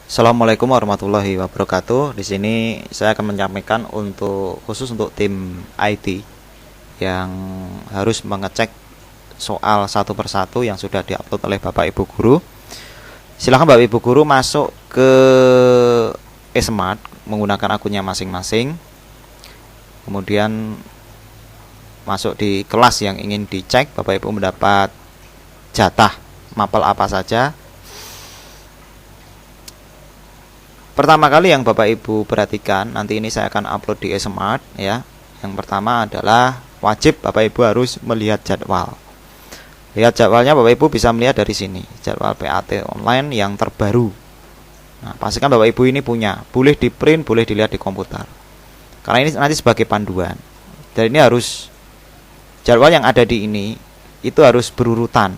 Assalamualaikum warahmatullahi wabarakatuh. Di sini saya akan menyampaikan khusus untuk tim IT yang harus mengecek soal satu persatu yang sudah diupload oleh Bapak Ibu guru. Silakan Bapak Ibu guru masuk ke eSmart menggunakan akunnya masing-masing. Kemudian masuk di kelas yang ingin dicek. Bapak Ibu mendapat jatah mapel apa saja. Pertama kali yang Bapak Ibu perhatikan, nanti ini saya akan upload di eSmart ya. Yang pertama adalah wajib Bapak Ibu harus melihat jadwal. Lihat jadwalnya Bapak Ibu bisa melihat dari sini, jadwal PAT online yang terbaru. Nah, pastikan Bapak Ibu ini punya, boleh di print, boleh dilihat di komputer. Karena ini nanti sebagai panduan. Dan ini harus jadwal yang ada di ini itu harus berurutan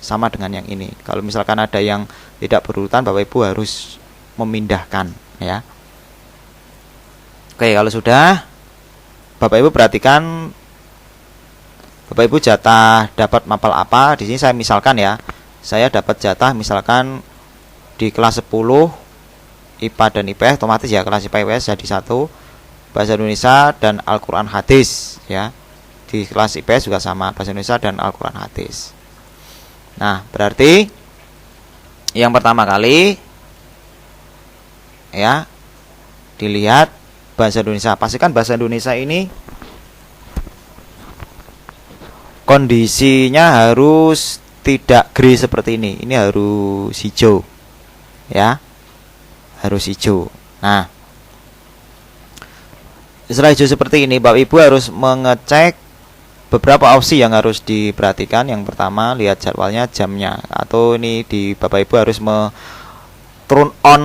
sama dengan yang ini. Kalau misalkan ada yang tidak berurutan, Bapak Ibu harus memindahkan ya. Oke, kalau sudah Bapak Ibu perhatikan, Bapak Ibu jatah dapat mapel apa. Di sini saya misalkan ya, saya dapat jatah misalkan di kelas 10 IPA dan IPS, otomatis ya kelas IPA IPS jadi 1, Bahasa Indonesia dan Al-Qur'an Hadis ya. Di kelas IPS juga sama, Bahasa Indonesia dan Al-Qur'an Hadis. Nah, berarti yang pertama kali ya, dilihat bahasa Indonesia. Pastikan bahasa Indonesia ini kondisinya harus tidak grey seperti ini. Ini harus hijau ya, harus hijau. Nah, setelah hijau seperti ini, Bapak Ibu harus mengecek beberapa opsi yang harus diperhatikan. Yang pertama, lihat jadwalnya, jamnya, atau ini di Bapak Ibu harus turn on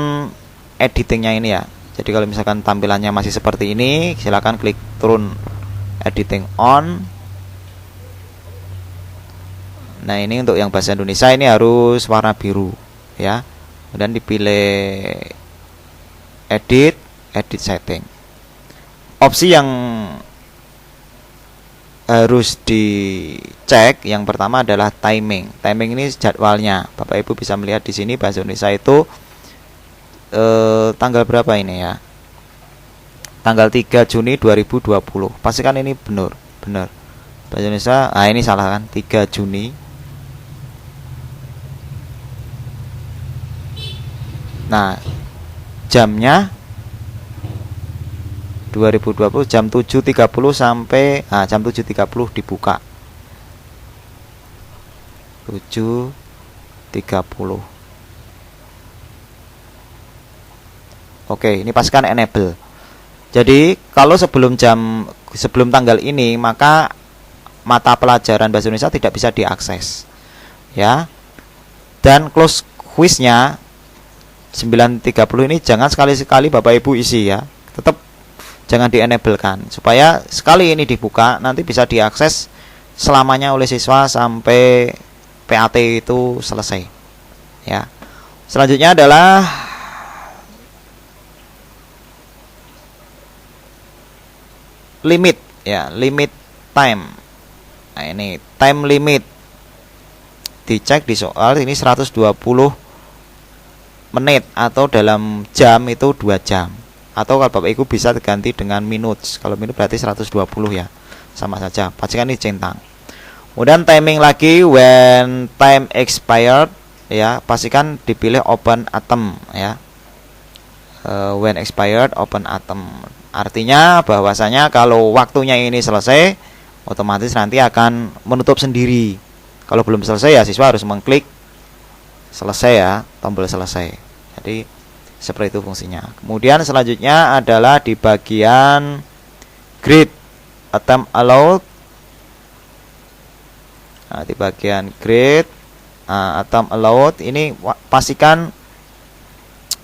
editingnya ini ya. Jadi kalau misalkan tampilannya masih seperti ini, silakan klik turun editing on. Nah, ini untuk yang bahasa Indonesia ini harus warna biru ya. Kemudian dipilih edit setting. Opsi yang harus dicek yang pertama adalah timing. Timing ini jadwalnya. Bapak Ibu bisa melihat di sini bahasa Indonesia itu tanggal berapa ini ya? Tanggal 3 Juni 2020. Pastikan ini benar. Bahasa Indonesia, ini salah kan? 3 Juni. Nah, jamnya 2020 jam 7.30 sampai jam 7.30 dibuka. 7.30. Oke, ini pastikan enable. Jadi kalau sebelum tanggal ini, maka mata pelajaran bahasa Indonesia tidak bisa diakses ya. Dan close quiznya 9.30 ini jangan sekali-sekali Bapak Ibu isi ya. Tetap jangan di-enablekan, supaya sekali ini dibuka nanti bisa diakses selamanya oleh siswa sampai PAT itu selesai ya. Selanjutnya adalah limit ya, limit time. Nah, ini time limit dicek di soal ini 120 menit atau dalam jam itu 2 jam. Atau kalau Bapak Ibu bisa diganti dengan minutes. Kalau minute berarti 120 ya. Sama saja. Pastikan ini centang. Kemudian timing lagi when time expired ya, pastikan dipilih open atom ya. When expired open atom. Artinya bahwasanya kalau waktunya ini selesai, otomatis nanti akan menutup sendiri. Kalau belum selesai ya siswa harus mengklik selesai ya, tombol selesai. Jadi seperti itu fungsinya. Kemudian selanjutnya adalah di bagian grade attempt allowed. Nah, di bagian grade attempt allowed ini pastikan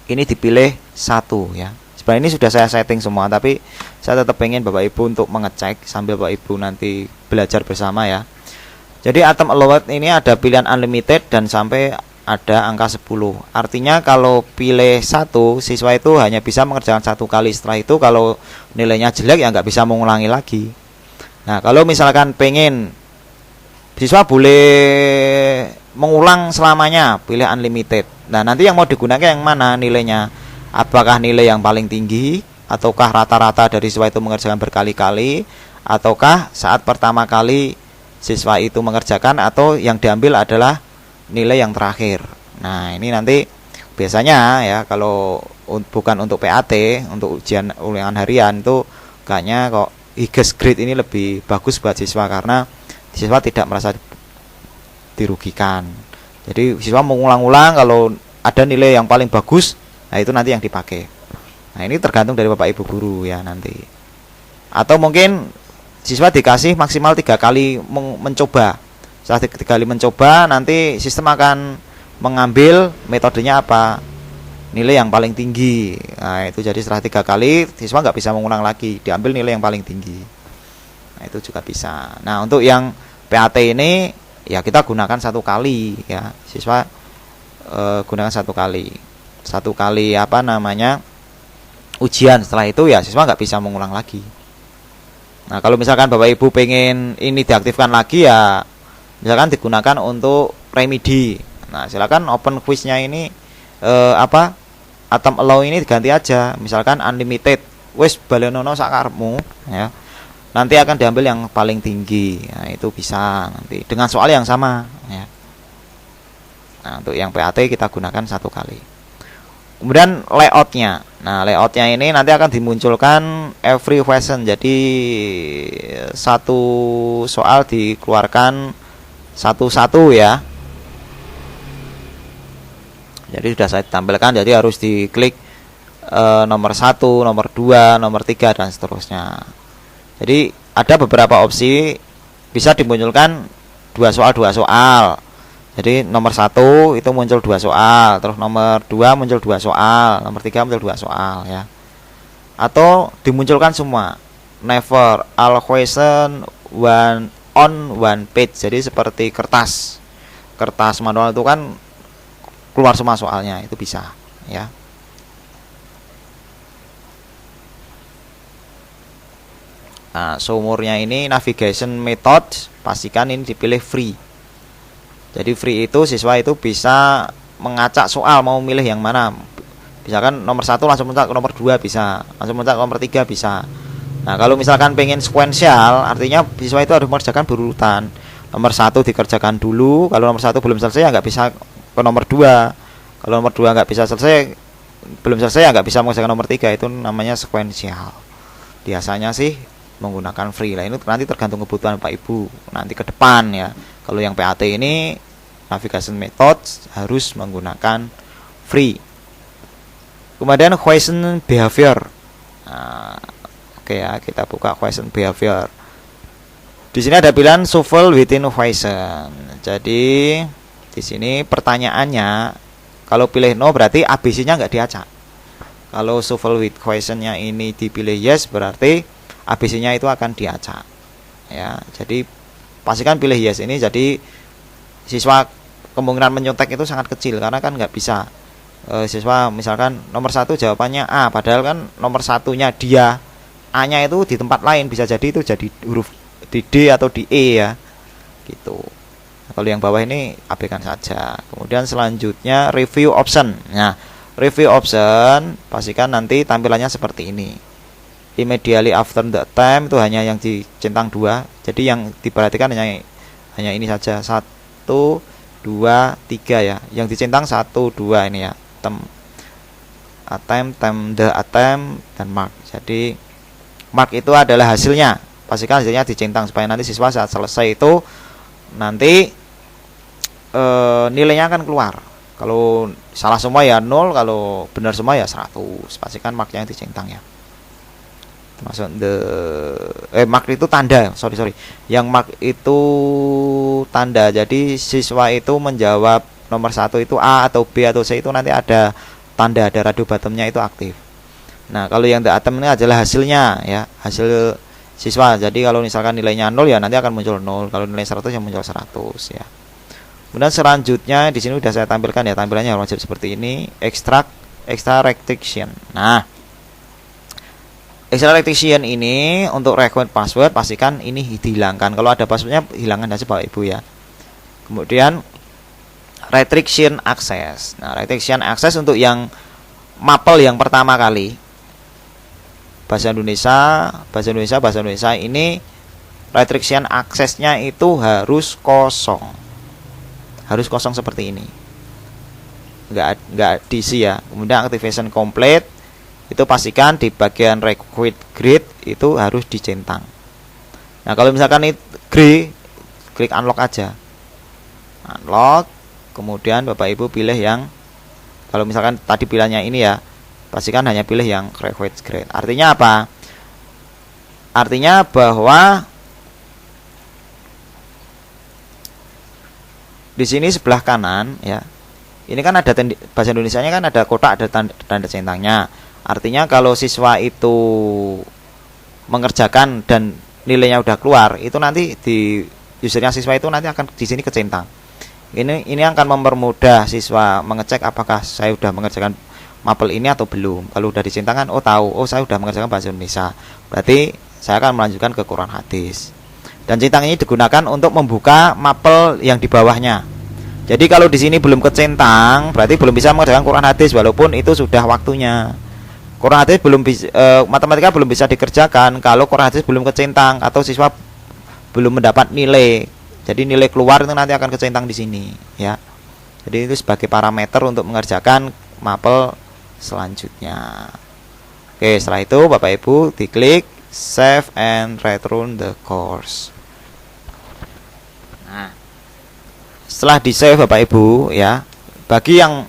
ini dipilih 1 ya. Sebenarnya ini sudah saya setting semua, tapi saya tetap pengen Bapak Ibu untuk mengecek sambil Bapak Ibu nanti belajar bersama ya. Jadi attempt allowed ini ada pilihan unlimited dan sampai ada angka 10. Artinya kalau pilih 1, siswa itu hanya bisa mengerjakan 1 kali. Setelah itu kalau nilainya jelek ya nggak bisa mengulangi lagi. Nah, kalau misalkan pengen, siswa boleh mengulang selamanya, pilih unlimited. Nah, nanti yang mau digunakan yang mana nilainya? Apakah nilai yang paling tinggi, ataukah rata-rata dari siswa itu mengerjakan berkali-kali, ataukah saat pertama kali siswa itu mengerjakan, atau yang diambil adalah nilai yang terakhir. Nah, ini nanti biasanya ya kalau bukan untuk PAT, untuk ujian ulangan harian itu kayaknya kok IGES grade ini lebih bagus buat siswa karena siswa tidak merasa dirugikan. Jadi siswa mengulang-ulang, kalau ada nilai yang paling bagus, nah itu nanti yang dipakai. Nah, ini tergantung dari Bapak Ibu guru ya nanti. Atau mungkin siswa dikasih maksimal 3 kali mencoba. Setelah 3 kali mencoba, nanti sistem akan mengambil metodenya apa? Nilai yang paling tinggi. Nah, itu jadi setelah 3 kali siswa nggak bisa mengulang lagi, diambil nilai yang paling tinggi. Nah, itu juga bisa. Nah, untuk yang PAT ini ya kita gunakan 1 kali ya, siswa gunakan 1 kali apa namanya ujian. Setelah itu ya siswa nggak bisa mengulang lagi. Nah, kalau misalkan Bapak Ibu pengen ini diaktifkan lagi ya, misalkan digunakan untuk remedi. Nah, silakan open quiznya ini atom allow ini diganti aja, misalkan unlimited. Wes balenono sakarepmu ya. Nanti akan diambil yang paling tinggi. Nah, itu bisa nanti dengan soal yang sama ya. Nah, untuk yang PAT kita gunakan 1 kali. Kemudian layoutnya. Nah, layoutnya ini nanti akan dimunculkan every question. Jadi satu soal dikeluarkan satu-satu ya. Jadi sudah saya tampilkan. Jadi harus diklik nomor 1, nomor 2, nomor 3 dan seterusnya. Jadi ada beberapa opsi, bisa dimunculkan 2 soal. Jadi nomor 1 itu muncul 2 soal, terus nomor 2 muncul 2 soal, nomor 3 muncul 2 soal ya. Atau dimunculkan semua. Never all question on one page. Jadi seperti kertas manual itu kan keluar semua soalnya, itu bisa ya. Nah, sumurnya ini navigation method, pastikan ini dipilih free. Jadi free itu siswa itu bisa mengacak soal mau milih yang mana. Misalkan nomor 1 langsung muncul ke nomor 2 bisa, langsung muncul ke nomor 3 bisa. Nah, kalau misalkan pengen sequential, artinya siswa itu harus mengerjakan berurutan. Nomor 1 dikerjakan dulu, kalau nomor 1 belum selesai ya nggak bisa ke nomor 2. Kalau nomor 2 nggak bisa selesai, belum selesai ya nggak bisa mengerjakan nomor 3. Itu namanya sequential. Biasanya sih menggunakan free lah. Ini nanti tergantung kebutuhan Pak Ibu nanti ke depan ya. Kalau yang PAT ini navigation method harus menggunakan free. Kemudian question behavior. Nah, oke ya, kita buka question behavior. Di sini ada pilihan shuffle within question. Jadi di sini pertanyaannya kalau pilih no berarti ABC-nya nggak diacak. Kalau shuffle with question-nya ini dipilih yes berarti ABC-nya itu akan diacak. Ya, jadi pastikan pilih yes ini, jadi siswa kemungkinan menyontek itu sangat kecil karena kan nggak bisa siswa misalkan nomor 1 jawabannya A, padahal kan nomor 1-nya dia A-nya itu di tempat lain, bisa jadi itu jadi huruf di D atau di E ya gitu. Kalau yang bawah ini abaikan saja. Kemudian selanjutnya review option. Nah, review option pastikan nanti tampilannya seperti ini. Immediately after the time itu hanya yang dicentang 2. Jadi yang diperhatikan hanya ini saja, 1, 2, 3 ya. Yang dicentang 1, 2 ini ya. Attempt, the attempt dan mark. Jadi mark itu adalah hasilnya. Pastikan hasilnya dicentang supaya nanti siswa saat selesai itu nanti nilainya akan keluar. Kalau salah semua ya 0, kalau benar semua ya 100. Pastikan marknya yang dicentang ya. Termasuk mark itu tanda, sorry. Yang mark itu tanda. Jadi siswa itu menjawab nomor 1 itu A atau B atau C itu nanti ada tanda, ada radio bottomnya itu aktif. Nah, kalau yang the attempt ini adalah hasilnya ya, hasil siswa. Jadi kalau misalkan nilainya 0 ya nanti akan muncul 0. Kalau nilai 100 ya muncul 100 ya. Kemudian selanjutnya di sini sudah saya tampilkan ya, tampilannya wajib seperti ini, extra restriction. Nah, extra restriction ini untuk record password pastikan ini dihilangkan. Kalau ada passwordnya hilangkan aja Bapak Ibu ya. Kemudian restriction access. Nah, restriction access untuk yang mapel yang pertama kali. Bahasa Indonesia ini restriction access-nya itu harus kosong. Harus kosong seperti ini. Enggak diisi ya. Kemudian activation complete, itu pastikan di bagian required grid itu harus dicentang. Nah, kalau misalkan itu gray, klik unlock aja. Unlock, kemudian Bapak Ibu pilih yang, kalau misalkan tadi pilihannya ini ya, pastikan hanya pilih yang required grid. Artinya apa? Artinya bahwa di sini sebelah kanan ya, ini kan ada bahasa Indonesianya kan ada kotak, ada tanda centangnya. Artinya kalau siswa itu mengerjakan dan nilainya udah keluar, itu nanti di usernya siswa itu nanti akan di sini kecentang. Ini akan mempermudah siswa mengecek apakah saya sudah mengerjakan mapel ini atau belum. Kalau udah dicentangkan, oh tahu, oh saya sudah mengerjakan bahasa Indonesia. Berarti saya akan melanjutkan ke Quran hadis. Dan centang ini digunakan untuk membuka mapel yang di bawahnya. Jadi kalau di sini belum kecentang, berarti belum bisa mengerjakan Quran hadis walaupun itu sudah waktunya. Quran hadis belum bisa, matematika belum bisa dikerjakan kalau Quran hadis belum kecentang atau siswa belum mendapat nilai. Jadi nilai keluar itu nanti akan kecentang di sini, ya. Jadi itu sebagai parameter untuk mengerjakan mapel selanjutnya. Oke, setelah itu Bapak Ibu diklik save and return the course. Nah, setelah di save Bapak Ibu ya, bagi yang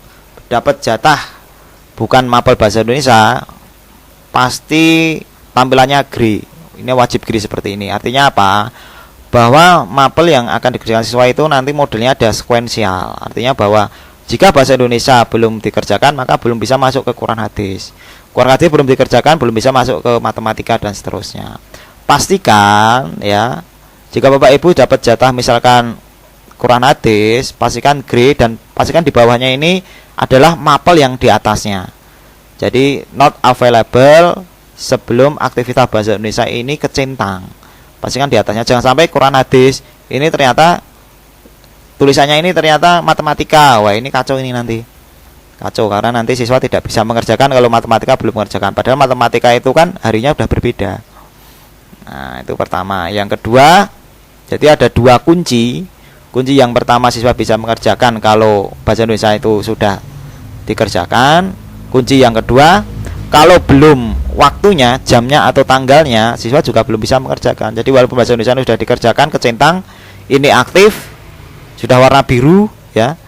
dapat jatah bukan mapel bahasa Indonesia, pasti tampilannya gray. Ini wajib gray seperti ini. Artinya apa? Bahwa mapel yang akan dikerjakan siswa itu nanti modelnya ada sekuensial. Artinya bahwa jika bahasa Indonesia belum dikerjakan, maka belum bisa masuk ke Quran hadis. Quran hadis belum dikerjakan, belum bisa masuk ke matematika dan seterusnya. Pastikan ya, jika Bapak Ibu dapat jatah misalkan Quran hadis, pastikan gray dan pastikan di bawahnya ini adalah mapel yang di atasnya. Jadi not available sebelum aktivitas bahasa Indonesia ini kecentang. Pastikan di atasnya, jangan sampai Quran hadis ini ternyata tulisannya ini ternyata matematika. Wah, ini kacau ini nanti. Kacau karena nanti siswa tidak bisa mengerjakan kalau matematika belum mengerjakan. Padahal matematika itu kan harinya sudah berbeda. Nah, itu pertama. Yang kedua, jadi ada dua kunci. Kunci yang pertama siswa bisa mengerjakan kalau bahasa Indonesia itu sudah dikerjakan. Kunci yang kedua, kalau belum waktunya, jamnya atau tanggalnya, siswa juga belum bisa mengerjakan. Jadi walaupun bahasa Indonesia sudah dikerjakan, kecentang, ini aktif, sudah warna biru, ya,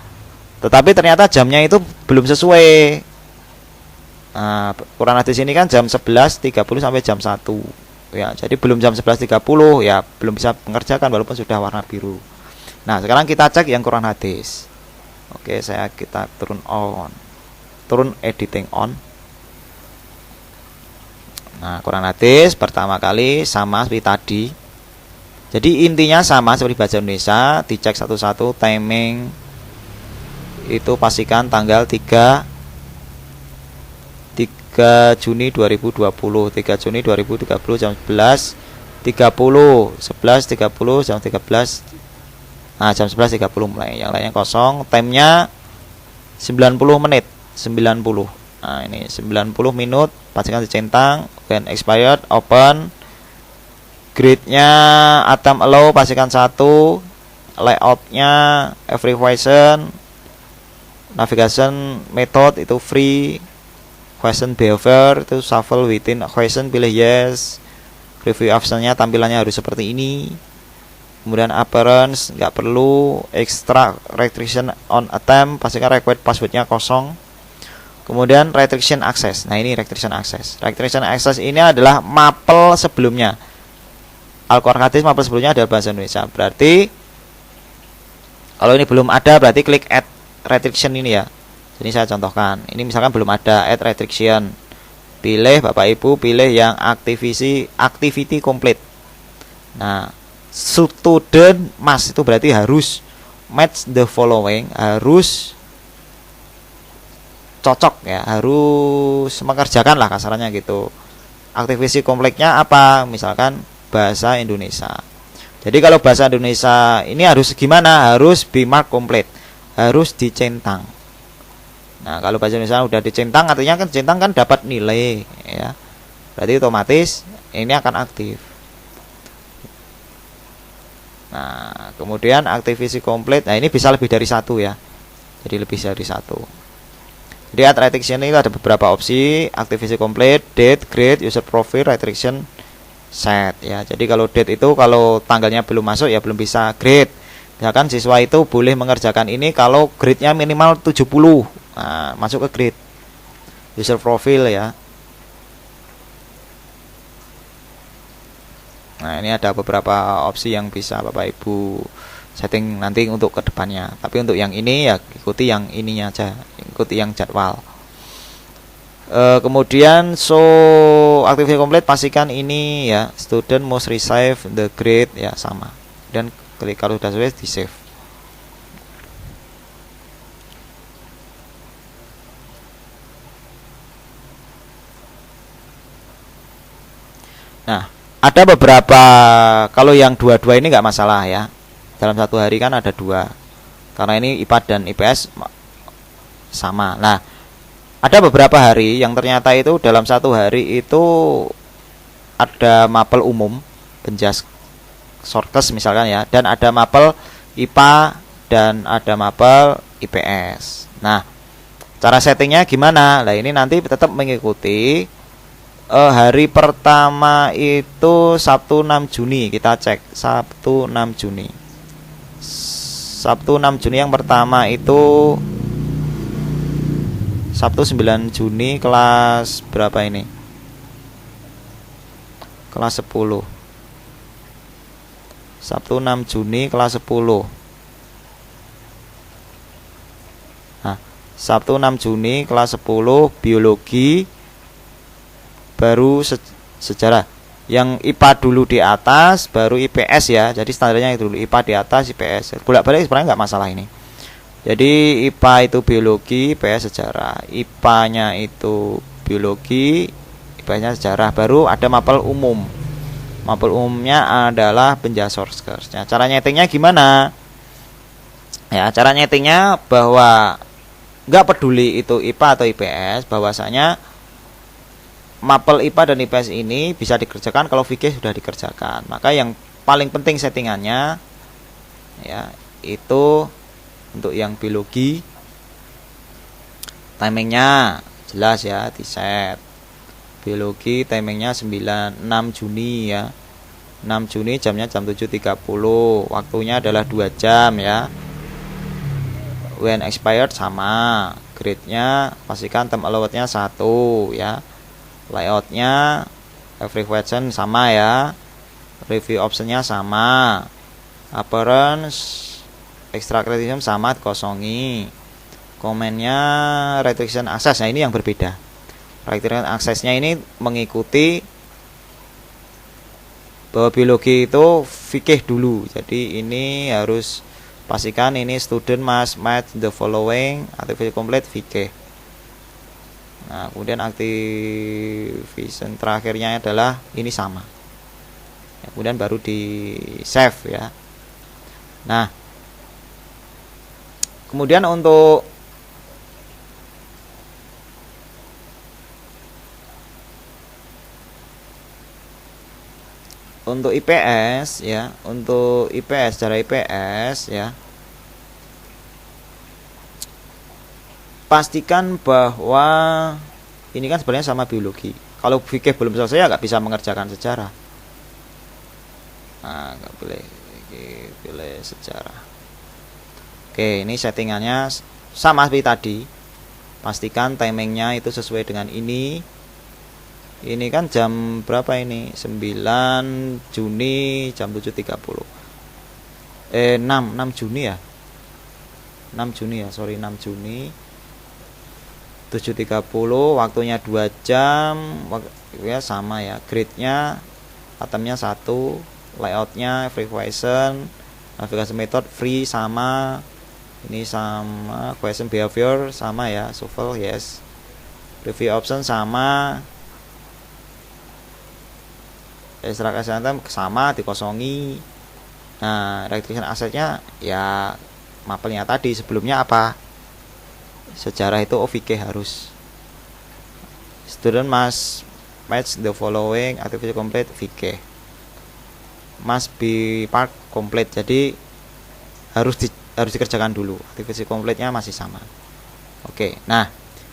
tetapi ternyata jamnya itu belum sesuai. Nah, Quran hadis ini kan jam 11.30 sampai jam 1, ya, jadi belum jam 11.30, ya, belum bisa mengerjakan walaupun sudah warna biru. Nah, sekarang kita cek yang Quran hadis. Oke, kita turun editing on. Nah, Quran hadis pertama kali sama seperti tadi. Jadi intinya sama seperti bahasa Indonesia, dicek satu-satu timing. Itu pastikan tanggal 3 Juni 2020, 3 Juni 2030 jam 11.30, 11.30 jam 13. Nah, jam 11.30 mulai. Yang lainnya kosong, timenya 90 menit, 90. Nah, ini 90 minut, pastikan dicentang, when expired, open. Gridnya atom allow, pastikan 1. Layoutnya every question. Navigation method itu free. Question behavior itu shuffle within question, pilih yes. Review optionnya tampilannya harus seperti ini. Kemudian appearance nggak perlu. Extra restriction on attempt, pastikan required passwordnya kosong. Kemudian restriction access. Nah, ini restriction access. Restriction access ini adalah mapel sebelumnya. Al-Quran hadis mapel sebelumnya adalah bahasa Indonesia. Berarti kalau ini belum ada, berarti klik add restriction ini ya. Jadi saya contohkan. Ini misalkan belum ada add restriction. Pilih Bapak Ibu, pilih yang activity complete. Nah, student must itu berarti harus match the following, harus cocok ya, harus mengerjakan lah kasarannya gitu. Aktivisi kompleknya apa? Misalkan bahasa Indonesia. Jadi kalau bahasa Indonesia ini harus gimana? Harus be mark complete. harus dicentang. Nah, kalau bahasa Indonesia udah dicentang, artinya kan centang kan dapat nilai, ya. Berarti otomatis ini akan aktif. Nah, kemudian aktivasi komplit. Nah, ini bisa lebih dari satu ya. Jadi lebih dari satu. Jadi at restriction itu ada beberapa opsi: aktivasi komplit, date, grade, user profile, restriction, set ya. Jadi kalau date itu kalau tanggalnya belum masuk ya belum bisa grade. Misalkan siswa itu boleh mengerjakan ini kalau grade-nya minimal 70. Nah, masuk ke grade. User profile ya. Nah, ini ada beberapa opsi yang bisa Bapak Ibu setting nanti untuk kedepannya. Tapi untuk yang ini ya ikuti yang ininya aja, ikuti yang jadwal. Kemudian activity complete, pastikan ini ya student must receive the grade ya sama. Dan klik kalau sudah selesai di save. Nah, ada beberapa, kalau yang dua-dua ini nggak masalah ya. Dalam satu hari kan ada dua. Karena ini IPA dan IPS sama. Nah, ada beberapa hari yang ternyata itu dalam satu hari itu ada mapel umum, penjas shortcast misalkan ya, dan ada mapel IPA dan ada mapel IPS. Nah, cara settingnya gimana? Nah, ini nanti tetap mengikuti hari pertama itu Sabtu 6 Juni. Kita cek Sabtu 6 Juni. Sabtu 6 Juni yang pertama itu Sabtu 9 Juni kelas berapa ini? Kelas 10. Sabtu 6 Juni kelas 10. Nah, Sabtu 6 Juni kelas 10 biologi, baru sejarah. Yang IPA dulu di atas, baru IPS ya. Jadi standarnya itu dulu IPA di atas, IPS. Bolak-balik sebenarnya nggak masalah ini. Jadi IPA itu biologi, IPS sejarah. IPA-nya itu biologi, IPS-nya sejarah. Baru ada mapel umum. Mapel umumnya adalah penjas shortcast. Nah, cara nyetingnya gimana? Ya, cara nyetingnya bahwa nggak peduli itu IPA atau IPS, bahwasanya mapel IPA dan IPS ini bisa dikerjakan kalau fikih sudah dikerjakan. Maka yang paling penting settingannya ya itu untuk yang biologi, timingnya jelas ya, di set. Biologi timingnya 6 Juni ya. 6 Juni jamnya jam 7.30. Waktunya adalah 2 jam ya. When expired sama. Grade-nya pastikan time allowed-nya 1 ya. Layout-nya every question sama ya. Review option-nya sama. Appearance extra criticism sama dikosongi. Komennya restriction access. Nah, ini yang berbeda. Restriction access-nya ini mengikuti bahwa biologi itu fikih dulu. Jadi ini harus pastikan ini student must match the following activity complete fikih. Nah, kemudian activation terakhirnya adalah ini sama. Ya, kemudian baru di save ya. Nah, kemudian untuk IPS ya, untuk IPS, cara IPS ya, pastikan bahwa ini kan sebenarnya sama biologi. Kalau fikih belum selesai ya nggak bisa mengerjakan sejarah. Nah, nggak boleh pilih sejarah. Oke, ini settingannya sama seperti tadi. Pastikan timingnya itu sesuai dengan ini. Ini kan jam berapa ini? 9 Juni jam 7.30. 6 Juni ya. 6 Juni ya, sorry 6 Juni 7.30, waktunya 2 jam ya, sama ya. Grade-nya atomnya 1, layout-nya free question, navigasi method free sama. Ini sama, question behavior sama ya, shuffle yes. Review option sama. Extract assignment sama dikosongi. Nah, restriction access-nya ya mapelnya tadi sebelumnya apa, sejarah itu OVK harus. Student must match the following activity complete VK, must be part complete, jadi harus dikerjakan dulu, aktivasi komplitnya masih sama. Oke, nah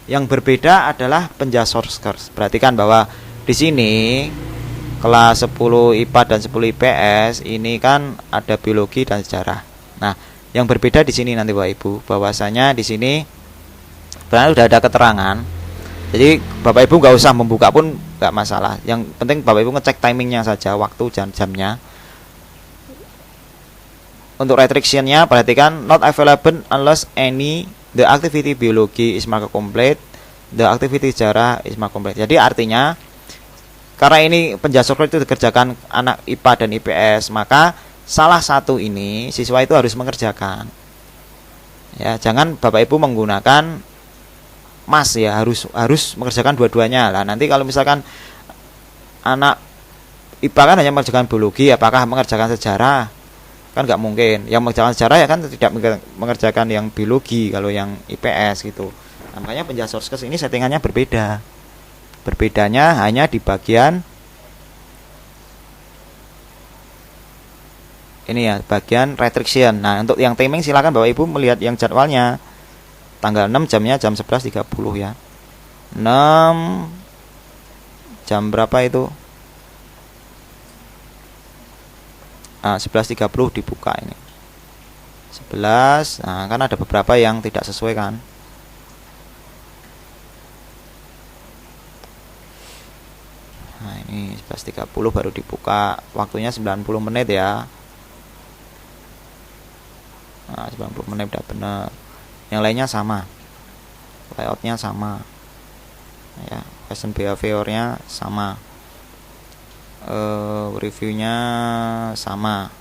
yang berbeda adalah penjasor skors. Perhatikan bahwa di sini kelas 10 IPA dan 10 IPS ini kan ada biologi dan sejarah. Nah, yang berbeda di sini nanti Bapak Ibu, bahwasanya di sini sebenarnya sudah ada keterangan. Jadi Bapak Ibu nggak usah membuka pun nggak masalah. Yang penting Bapak Ibu ngecek timingnya saja, waktu jam-jamnya. Untuk restrictionnya perhatikan, not available unless any the activity biology is marked complete, the activity sejarah is marked complete. Jadi artinya karena ini penjasor itu dikerjakan anak IPA dan IPS, maka salah satu ini siswa itu harus mengerjakan. Ya, jangan Bapak Ibu menggunakan mas ya, harus mengerjakan dua-duanya. Lah nanti kalau misalkan anak IPA kan hanya mengerjakan biologi, apakah mengerjakan sejarah? Kan nggak mungkin. Yang mengerjakan sejarah ya kan tidak mengerjakan yang biologi kalau yang IPS gitu. Nah, makanya penjasor skors ini settingannya berbeda. Berbedanya hanya di bagian ini ya, bagian restriction. Nah, untuk yang timing silakan Bapak Ibu melihat yang jadwalnya. Tanggal 6 jamnya jam 11.30 ya. 6 jam berapa itu? 11.30 dibuka ini. 11. Nah, kan ada beberapa yang tidak sesuai kan. Nah, ini 11.30 baru dibuka. Waktunya 90 menit ya. Nah, 90 menit udah benar. Yang lainnya sama. Layoutnya sama. Ya, question behaviornya sama. Reviewnya sama,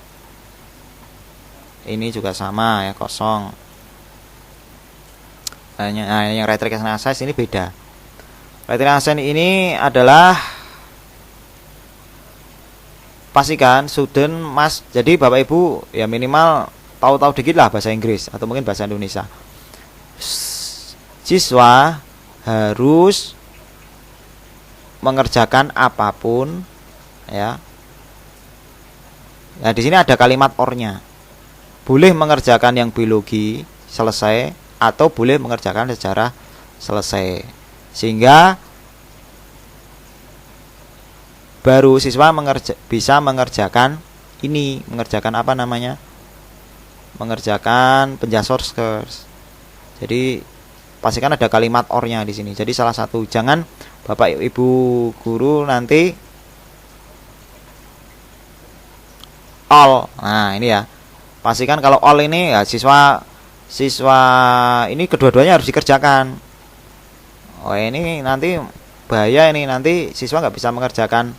ini juga sama ya, kosong. Nah, yang restriction access ini beda. Restriction access ini adalah pastikan student mas, jadi Bapak Ibu ya minimal tahu-tahu dikit lah bahasa Inggris atau mungkin bahasa Indonesia. Siswa harus mengerjakan apapun ya. Nah, di sini ada kalimat or-nya. Boleh mengerjakan yang biologi selesai atau boleh mengerjakan sejarah selesai. Sehingga baru siswa bisa mengerjakan ini, mengerjakan apa namanya? Mengerjakan penjasor skors. Jadi pastikan ada kalimat or-nya di sini. Jadi salah satu, jangan Bapak Ibu guru nanti all. Nah, ini ya. Pastikan kalau all ini ya siswa ini kedua-duanya harus dikerjakan. Oh, ini nanti bahaya, ini nanti siswa nggak bisa mengerjakan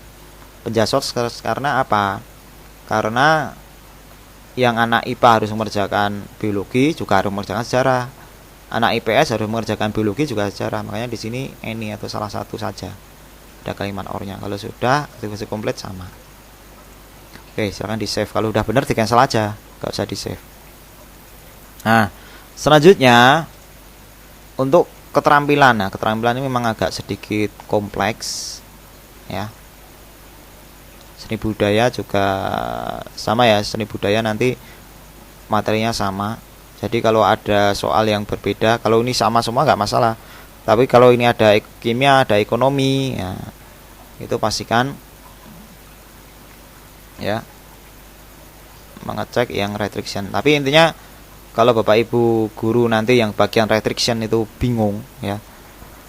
penjasor karena apa? Karena yang anak IPA harus mengerjakan biologi juga harus mengerjakan sejarah. Anak IPS harus mengerjakan biologi juga sejarah. Makanya di sini ini atau salah satu saja. Ada kalimat or-nya. Kalau sudah aktivasi komplit sama. Oke, silakan di save. Kalau udah benar di cancel aja, nggak usah di save. Nah, selanjutnya untuk keterampilan. Nah, keterampilan ini memang agak sedikit kompleks, ya. Seni budaya juga sama ya. Seni budaya nanti materinya sama. Jadi kalau ada soal yang berbeda, kalau ini sama semua nggak masalah. Tapi kalau ini ada kimia, ada ekonomi, ya, itu pastikan ya mengecek yang restriction. Tapi intinya kalau Bapak Ibu guru nanti yang bagian restriction itu bingung ya,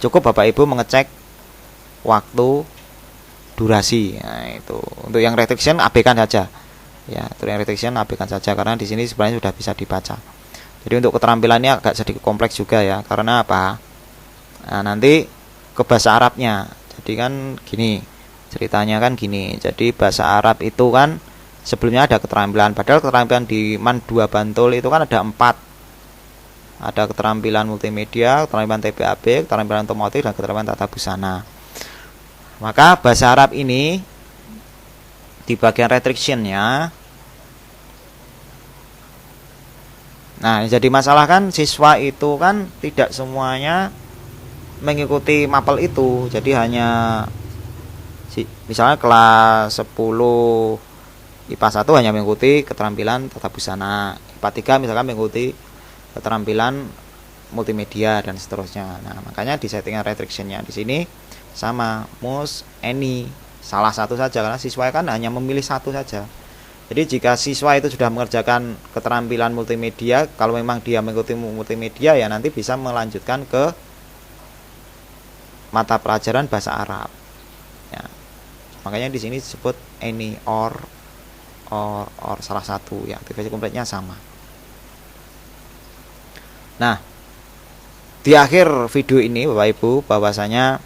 cukup Bapak Ibu mengecek waktu, durasi. Nah, itu untuk yang restriction abaikan saja ya, untuk yang restriction abaikan saja karena di sini sebenarnya sudah bisa dibaca. Jadi untuk keterampilannya agak sedikit kompleks juga ya, karena apa? Nah, nanti ke bahasa Arabnya. Jadi kan gini ceritanya, kan gini. Jadi bahasa Arab itu kan sebelumnya ada keterampilan, padahal keterampilan di MAN 2 Bantul itu kan ada 4. Ada keterampilan multimedia, keterampilan TPAB, keterampilan otomotif, dan keterampilan tata busana. Maka bahasa Arab ini di bagian restrictionnya, Nah, jadi masalah kan siswa itu kan tidak semuanya mengikuti mapel itu. Jadi hanya misalnya kelas 10 IPA 1 hanya mengikuti keterampilan tata busana. IPA 3 misalkan mengikuti keterampilan multimedia dan seterusnya. Nah, makanya di settingan restrictionnya di sini sama mus any salah satu saja, karena siswa kan hanya memilih satu saja. Jadi jika siswa itu sudah mengerjakan keterampilan multimedia, kalau memang dia mengikuti multimedia ya nanti bisa melanjutkan ke mata pelajaran bahasa Arab. Ya. Makanya di sini disebut any or salah satu ya, aktivasi kompletnya sama. Nah, di akhir video ini Bapak Ibu, bahwasanya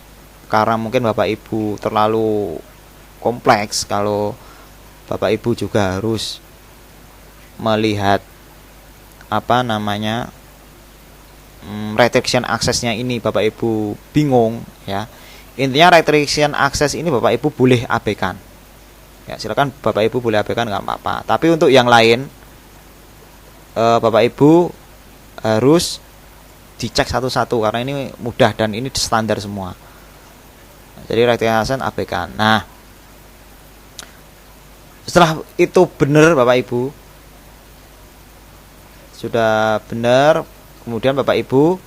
karena mungkin Bapak Ibu terlalu kompleks kalau Bapak Ibu juga harus melihat restriction aksesnya ini, Bapak Ibu bingung ya. Intinya restriction akses ini Bapak Ibu boleh abaikan. Ya, silakan Bapak Ibu boleh abaikan, nggak apa-apa. Tapi untuk yang lain Bapak Ibu harus dicek satu-satu karena ini mudah dan ini standar semua. Jadi restriction akses abaikan. Nah, setelah itu benar Bapak Ibu, sudah benar, kemudian Bapak Ibu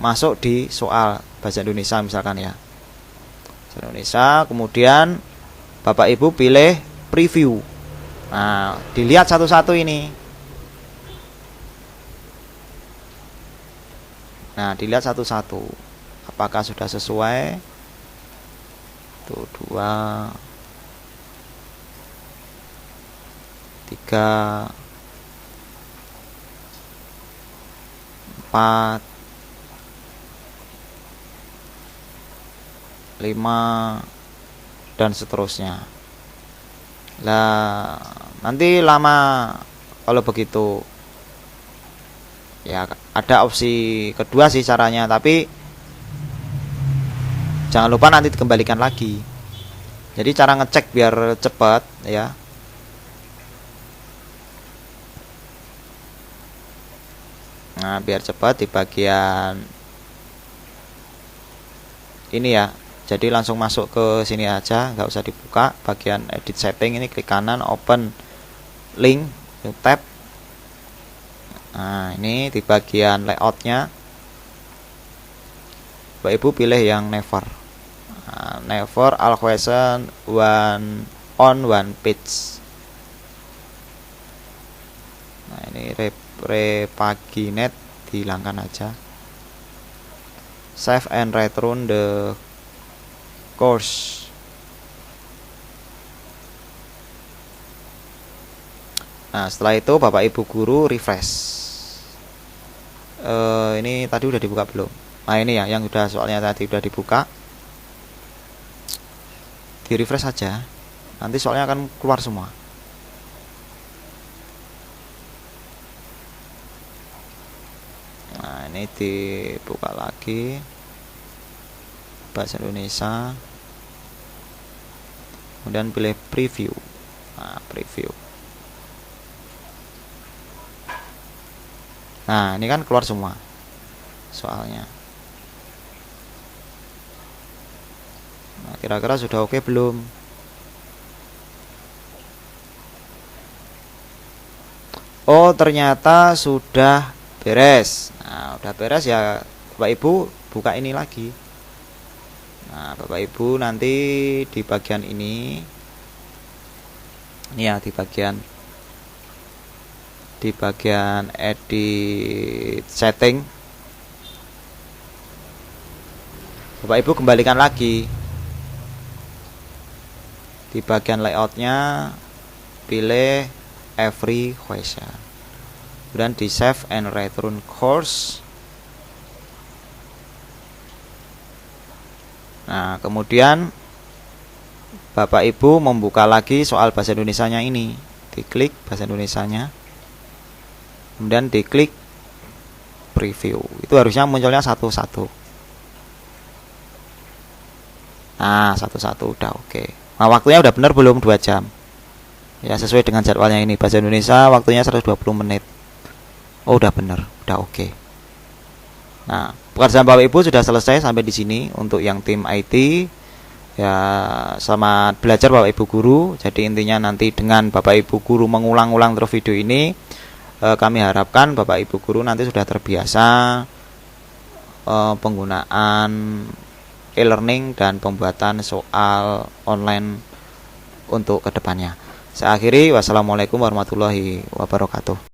masuk di soal bahasa Indonesia misalkan ya, bahasa Indonesia, kemudian Bapak Ibu pilih preview. Nah, dilihat satu-satu ini. Nah, dilihat satu-satu apakah sudah sesuai. Tuh 2 3 4 5 dan seterusnya. Lah, nanti lama kalau begitu. Ya, ada opsi kedua sih caranya, tapi jangan lupa nanti dikembalikan lagi. Jadi cara ngecek biar cepat ya. Nah, biar cepat di bagian ini ya. Jadi langsung masuk ke sini aja, nggak usah dibuka. Bagian edit setting ini klik kanan, open link, tab. Nah, ini di bagian layoutnya Bapak Ibu pilih yang never. Nah, never all question on one page. Nah, ini repaginate dihilangkan aja. Save and return the course. Nah, setelah itu Bapak Ibu guru refresh. Ini tadi udah dibuka belum? Nah, ini ya yang udah soalnya tadi udah dibuka. Di refresh saja. Nanti soalnya akan keluar semua. Nah, ini dibuka lagi bahasa Indonesia, kemudian pilih preview. Nah, preview. Nah, ini kan keluar semua soalnya. Nah, kira-kira sudah oke belum? Oh, ternyata sudah beres. Nah, udah beres ya, Bapak Ibu buka ini lagi. Nah, Bapak Ibu nanti di bagian ini ya, di bagian edit setting, Bapak Ibu kembalikan lagi di bagian layoutnya, pilih every question, kemudian di save and return course. Nah, kemudian Bapak Ibu membuka lagi soal bahasa Indonesianya ini, diklik bahasa Indonesianya, kemudian diklik preview. Itu harusnya munculnya satu-satu. Nah, satu-satu udah oke. Nah, waktunya udah benar belum? 2 jam. Ya, sesuai dengan jadwalnya ini. Bahasa Indonesia waktunya 120 menit. Oh, udah bener, udah oke. Nah, pekerjaan Bapak Ibu sudah selesai sampai di sini untuk yang tim IT. Ya, selamat belajar Bapak Ibu guru. Jadi intinya nanti dengan Bapak Ibu guru mengulang-ulang terus video ini, kami harapkan Bapak Ibu guru nanti sudah terbiasa penggunaan e-learning dan pembuatan soal online untuk kedepannya. Saya akhiri, wassalamualaikum warahmatullahi wabarakatuh.